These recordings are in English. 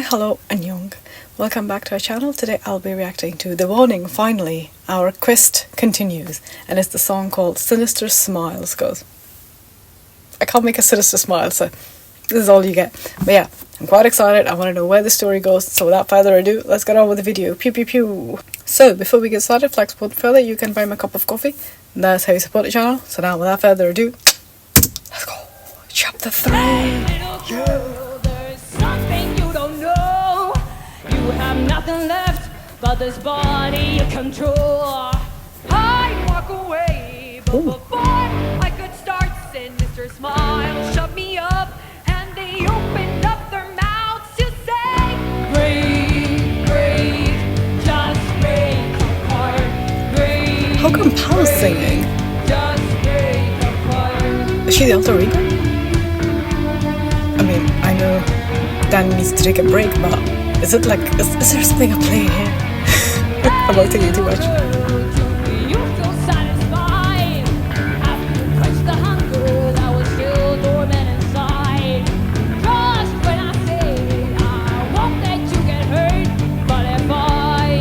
hello, annyeong. Welcome back to our channel. Today I'll be reacting to The Warning. Finally, our quest continues, and it's the song called Sinister Smiles. Goes. I can't make a sinister smile, so this is all you get. But yeah, I'm quite excited. I want to know where the story goes. So without further ado, let's get on with the video. Pew pew pew. So before we get started, if you'd like to support further, you can buy me a cup of coffee. That's how you support the channel. So now, without further ado, let's go. Chapter 3. Yeah. Nothing left but this body you control. I walk away, but before I could start, Sinister Smiles shut me up, and they opened up their mouths to say, break, break, just break apart, break. How come Pal's singing? Just break apart. Is she the alter ego? I mean, I know Dan needs to take a break, but is it like, is there something at play here? I'm not thinking too much. You feel satisfied after you quench the hunger that was still dormant inside. Just when I say I won't let you get hurt, but if I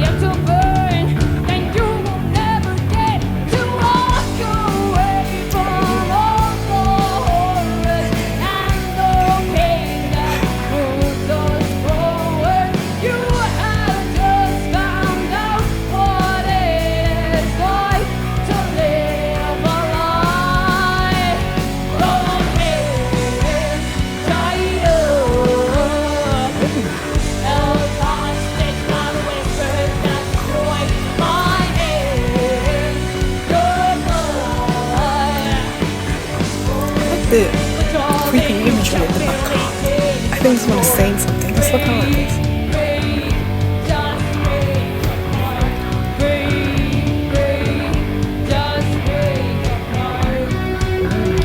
am to burn, then you will never get to walk away from all the horrors and the pain that moves us forward. You have just found out what it is like to live a life. Hold hands tighter, held hostage by the whispers that destroy my hands. Your blood. The creepy imagery in the background. I think this one is saying something. Let's look how it is.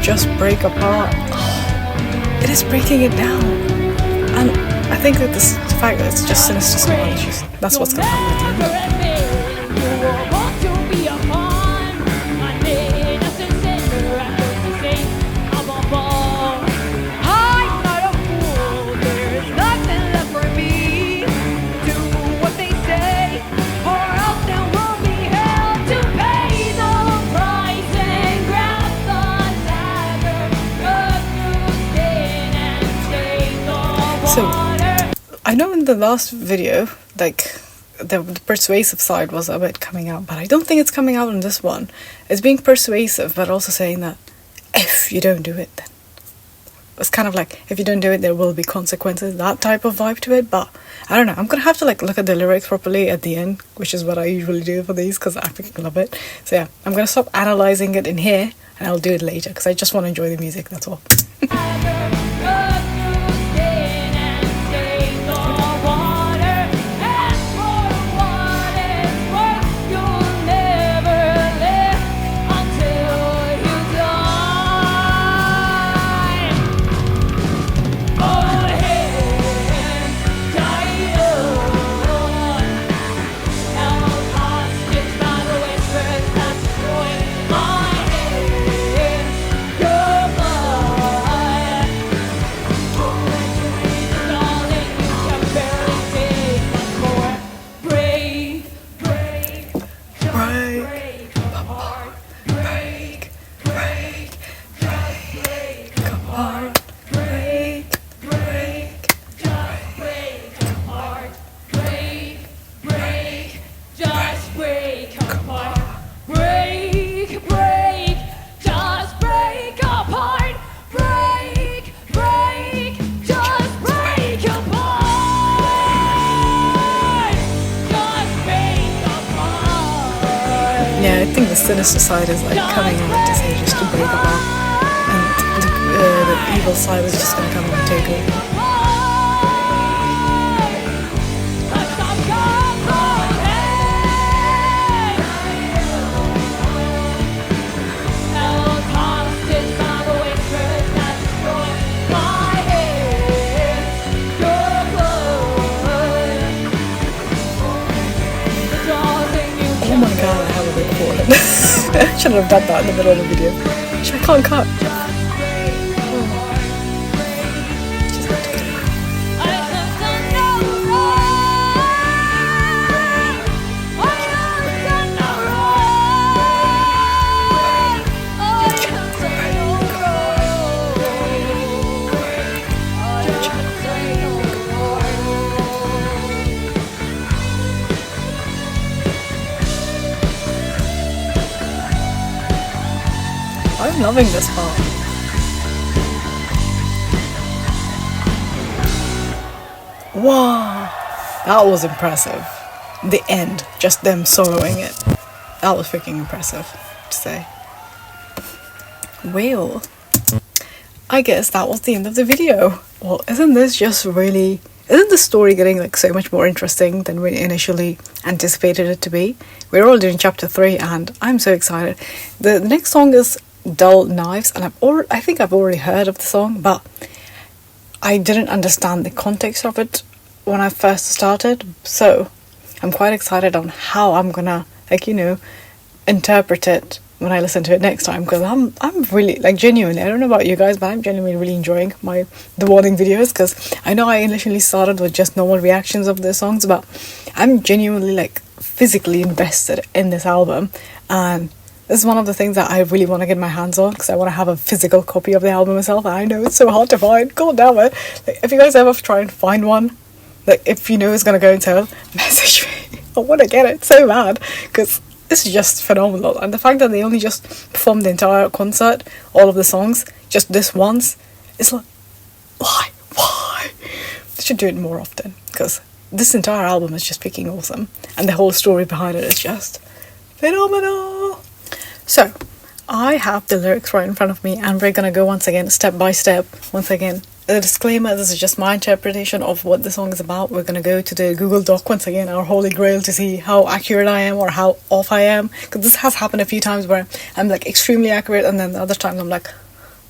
Just break apart. Oh, it is breaking it down. And I think that this fact that it's just Sinister Smiles, that's what's gonna happen at the end. So, I know in the last video, like, the persuasive side was a bit coming out, but I don't think it's coming out in this one. It's being persuasive, but also saying that if you don't do it, then it's kind of like, if you don't do it, there will be consequences, that type of vibe to it. But I don't know, I'm gonna have to like look at the lyrics properly at the end, which is what I usually do for these because I freaking love it. So yeah, I'm gonna stop analyzing it in here and I'll do it later because I just want to enjoy the music, that's all. Yeah, I think the sinister side is like coming out to say just to break apart, and the evil side is just gonna come and take over. Oh my god, I have a recording. Shouldn't have done that in the middle of the video. I can't cut. Oh. Just have to get it. I'm loving this part. Wow, that was impressive. The end, just them soloing it. That was freaking impressive to say. Well, I guess that was the end of the video. Well, isn't the story getting like so much more interesting than we initially anticipated it to be? We're already in chapter 3 and I'm so excited. The next song is Dull Knives, and I think I've already heard of the song, but I didn't understand the context of it when I first started, so I'm quite excited on how I'm gonna interpret it when I listen to it next time, because I'm really genuinely, I don't know about you guys, but I'm genuinely really enjoying the warning videos, because I know I initially started with just normal reactions of the songs, but I'm genuinely physically invested in this album, and this is one of the things that I really want to get my hands on, because I want to have a physical copy of the album myself, and I know it's so hard to find. God damn it. If you guys ever try and find one, if you know it's going to go in sale, message me. I want to get it so bad, because it's just phenomenal. And the fact that they only just performed the entire concert, all of the songs, just this once, it's like, why? They should do it more often, because this entire album is just freaking awesome, and the whole story behind it is just phenomenal. So, I have the lyrics right in front of me, and we're gonna go once again, step by step. Once again, a disclaimer, this is just my interpretation of what the song is about. We're gonna go to the Google Doc once again, our holy grail, to see how accurate I am or how off I am. Because this has happened a few times where I'm extremely accurate, and then the other times I'm like,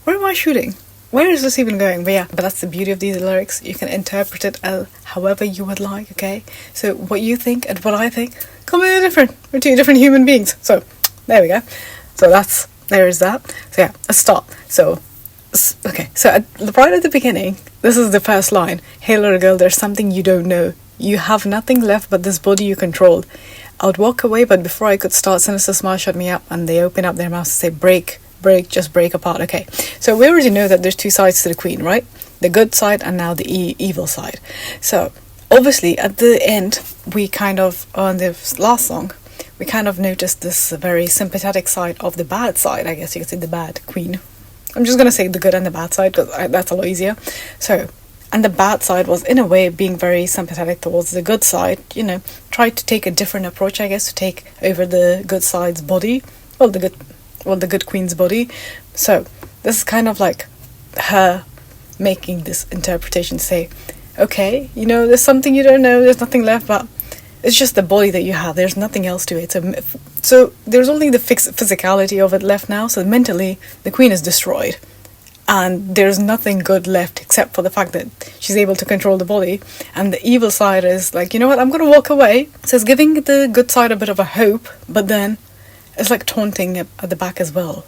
where am I shooting? Where is this even going? But that's the beauty of these lyrics. You can interpret it however you would like, okay? So what you think and what I think, completely different. We're two different human beings. So, there we go. So there is that. So yeah, let's start. So, okay. So right at the beginning, this is the first line. Hey little girl, there's something you don't know. You have nothing left but this body you control. I would walk away, but before I could start, Sinister Smiles shut me up, and they open up their mouths and say, break, just break apart. Okay, so we already know that there's two sides to the queen, right? The good side and now the evil side. So obviously at the end, we kind of, on the last song, we kind of noticed this very sympathetic side of the bad side. I guess you could say the bad queen. I'm just going to say the good and the bad side, because that's a lot easier. So, and the bad side was in a way being very sympathetic towards the good side, tried to take a different approach, I guess, to take over the good side's body. The good queen's body. So this is kind of like her making this interpretation, say, okay, there's something you don't know, there's nothing left, but it's just the body that you have, there's nothing else to it. So there's only the physicality of it left now. So mentally the queen is destroyed, and there's nothing good left except for the fact that she's able to control the body. And the evil side is like, you know what, I'm gonna walk away. So it's giving the good side a bit of a hope, but then it's taunting it at the back as well.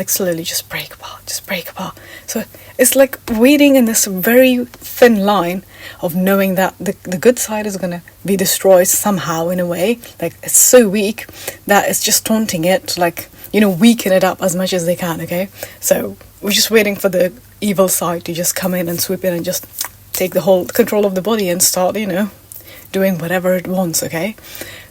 Slowly just break apart. So it's waiting in this very thin line of knowing that the good side is gonna be destroyed somehow in a way. It's so weak that it's just taunting it, weaken it up as much as they can, okay? So we're just waiting for the evil side to just come in and swoop in and just take the whole control of the body and start, doing whatever it wants, okay?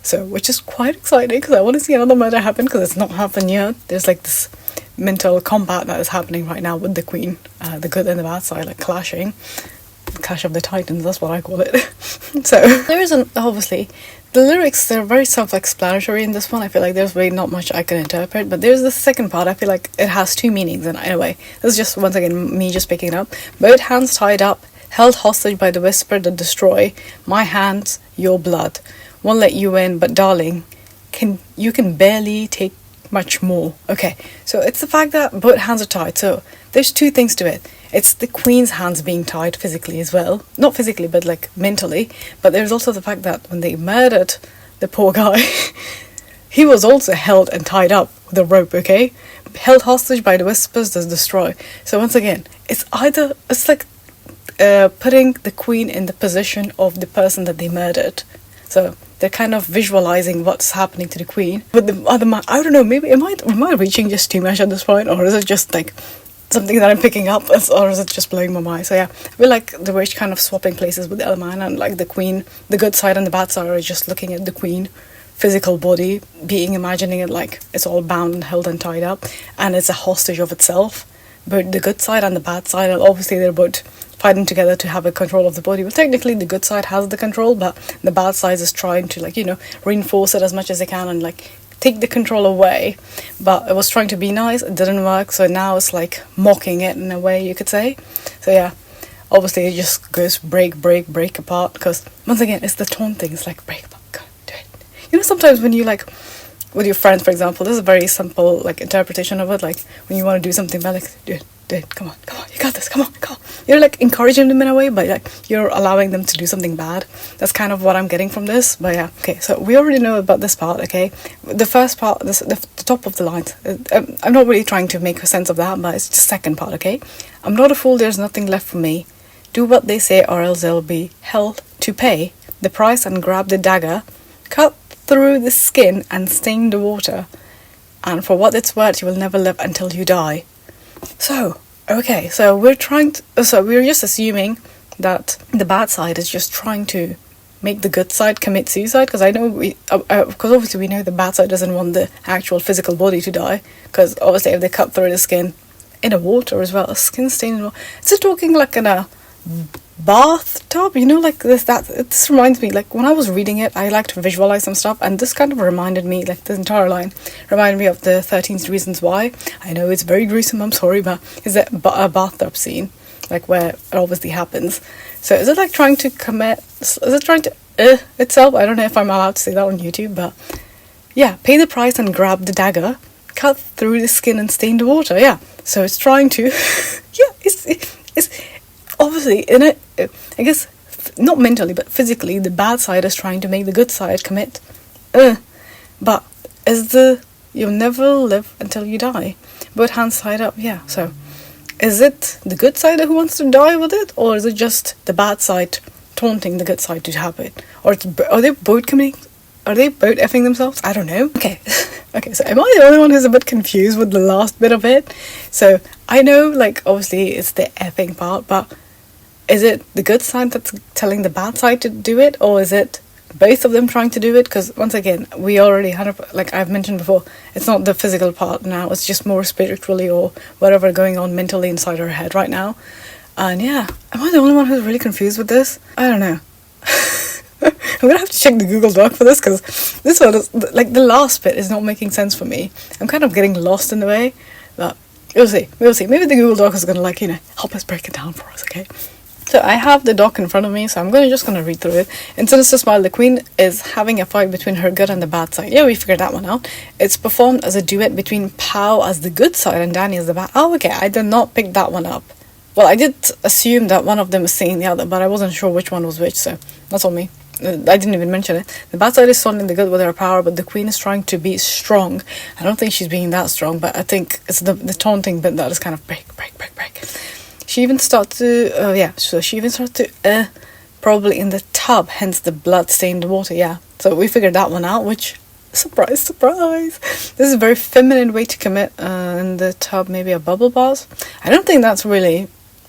So, which is quite exciting, because I want to see another murder happen, because it's not happened yet. There's this mental combat that is happening right now with the queen, the good and the bad side, clashing. The Clash of the Titans, that's what I call it. So, there isn't, obviously, the lyrics, they're very self-explanatory in this one. I feel like there's really not much I can interpret, but there's the second part. I feel like it has two meanings in a way. This is just, once again, me just picking it up. Both hands tied up, held hostage by the whisper that destroy. My hands, your blood. Won't let you in, but darling, you can barely take much more. Okay, so it's the fact that both hands are tied. So there's two things to it. It's the queen's hands being tied physically as well. Not physically, but mentally. But there's also the fact that when they murdered the poor guy, he was also held and tied up with a rope, okay? Held hostage by the whispers that destroy. So once again, it's putting the queen in the position of the person that they murdered. So they're kind of visualizing what's happening to the queen. But the other man, I don't know, maybe am I reaching just too much at this point, or is it just something that I'm picking up, or is it just blowing my mind? So yeah, I feel like the way she's kind of swapping places with the other man, and the queen, the good side and the bad side are just looking at the queen physical body, imagining it like it's all bound and held and tied up, and it's a hostage of itself. But the good side and the bad side, and obviously they're both fighting together to have a control of the body. Well, technically the good side has the control, but the bad side is trying to, like, reinforce it as much as they can and like take the control away. But it was trying to be nice, it didn't work, so now it's like mocking it in a way, you could say. So yeah, obviously it just goes break apart, because once again it's the taunting. It's like, break apart, go do it. Sometimes when you like with your friends, for example, this is a very simple like interpretation of it, like when you want to do something bad, like, do it, come on, you got this, come on. You're like encouraging them in a way, but like you're allowing them to do something bad. That's kind of what I'm getting from this. But yeah, okay, so we already know about this part. Okay, the first part, the top of the lines, I'm not really trying to make a sense of that, but it's the second part. Okay, I'm not a fool, there's nothing left for me. Do what they say or else they'll be held to pay the price, and grab the dagger, cut through the skin and stain the water, and for what it's worth you will never live until you die. So okay, so we're just assuming that the bad side is just trying to make the good side commit suicide, because I know because obviously we know the bad side doesn't want the actual physical body to die, because obviously if they cut through the skin in the water as well, a skin stain in the water, is it talking like in a bathtub, like this reminds me, like when I was reading it, I like to visualize some stuff, and this kind of reminded me, like this entire line reminded me of the 13 Reasons Why. I know it's very gruesome, I'm sorry, but is that a bathtub scene, like where it obviously happens? So is it like trying to itself? I don't know if I'm allowed to say that on YouTube, but yeah, pay the price and grab the dagger, cut through the skin and stain the water. Yeah, so it's trying to it's obviously in it, I guess not mentally but physically, the bad side is trying to make the good side commit. But is you'll never live until you die, both hands tied up. Yeah, so is it the good side who wants to die with it, or is it just the bad side taunting the good side to have it? Or are they both committing? Are they both effing themselves? I don't know. Okay, so am I the only one who's a bit confused with the last bit of it? So I know, like, obviously it's the effing part, but is it the good side that's telling the bad side to do it, or is it both of them trying to do it? Because once again, we already had, like I've mentioned before, it's not the physical part now, it's just more spiritually or whatever going on mentally inside her head right now. And yeah, am I the only one who's really confused with this? I don't know. I'm gonna have to check the Google Doc for this, because this one is, like, the last bit is not making sense for me. I'm kind of getting lost in the way, but we'll see. Maybe the Google Doc is gonna, like, help us break it down for us, okay? So I have the doc in front of me, so I'm just gonna read through it. In Sinister Smile, the Queen is having a fight between her good and the bad side. Yeah, we figured that one out. It's performed as a duet between Pow as the good side and Danny as the bad. Oh, okay, I did not pick that one up. Well, I did assume that one of them is singing the other, but I wasn't sure which one was which, so that's on me. I didn't even mention it. The bad side is stunning the good with her power, but the Queen is trying to be strong. I don't think she's being that strong, but I think it's the taunting bit that is kind of break. She even starts to, probably in the tub, hence the blood-stained water, yeah. So we figured that one out, which, surprise. This is a very feminine way to commit, in the tub, maybe a bubble bath. I don't think that's really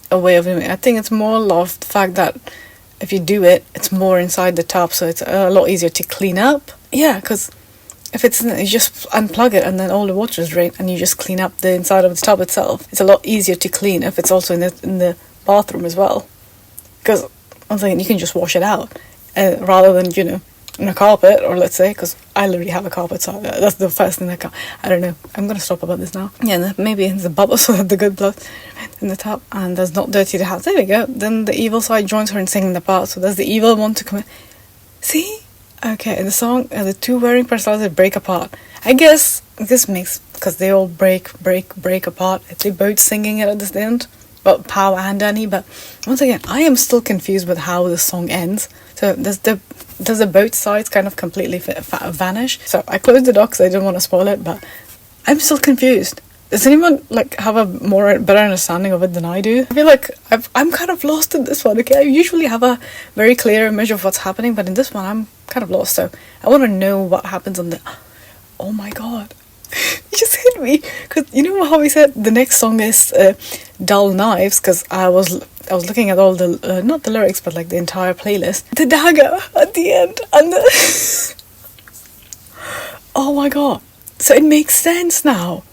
a way of doing it. I think it's more of the fact that if you do it, it's more inside the tub, so it's a lot easier to clean up. Yeah, because if it's you just unplug it and then all the water is drained and you just clean up the inside of the tub itself, it's a lot easier to clean if it's also in the bathroom as well. Because I'm thinking you can just wash it out rather than on a carpet, or let's say, because I literally have a carpet, so that's the first thing I don't know. I'm gonna stop about this now. Yeah, maybe in the bubble so that the good blood in the tub and does not dirty the house. There we go. Then the evil side joins her in singing the part. So does the evil want to come in? See? Okay, in the song, the two wearing personalities break apart. I guess this makes, because they all break apart. If they both singing it at the end, well, Pow and Danny. But once again, I am still confused with how the song ends. So does the both sides kind of completely vanish? So I closed the doc because I didn't want to spoil it, but I'm still confused. Does anyone have a better understanding of it than I do? I feel like I'm kind of lost in this one. Okay, I usually have a very clear image of what's happening, but in this one I'm kind of lost. So I want to know what happens on the. Oh my god, you just hit me, because you know how we said the next song is Dull Knives, because I was looking at all the not the lyrics but like the entire playlist. The dagger at the end and the Oh my god. So it makes sense now.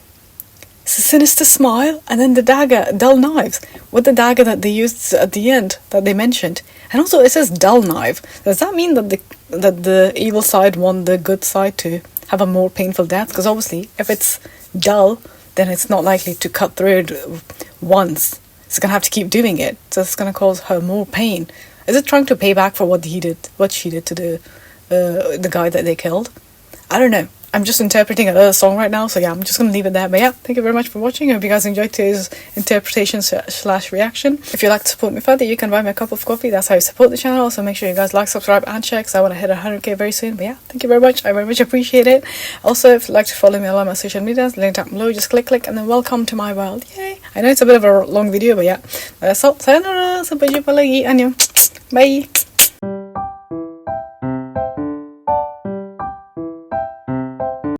It's a sinister smile, and then the dagger, dull knives, with the dagger that they used at the end that they mentioned. And also it says dull knife. Does that mean that the evil side want the good side to have a more painful death? Because obviously, if it's dull, then it's not likely to cut through it once. It's gonna have to keep doing it, so it's gonna cause her more pain. Is it trying to pay back for what she did to the guy that they killed? I don't know. I'm just interpreting a song right now, so yeah, I'm just going to leave it there. But yeah, thank you very much for watching. I hope you guys enjoyed today's interpretation / reaction. If you'd like to support me further, you can buy me a cup of coffee. That's how you support the channel. So make sure you guys like, subscribe, and share, because I want to hit 100k very soon. But yeah, thank you very much. I very much appreciate it. Also, if you'd like to follow me on all my social medias, link down below. Just click, and then welcome to my world. Yay! I know it's a bit of a long video, but yeah. That's all. Sayonara, sabay palagi, annyeong. Bye!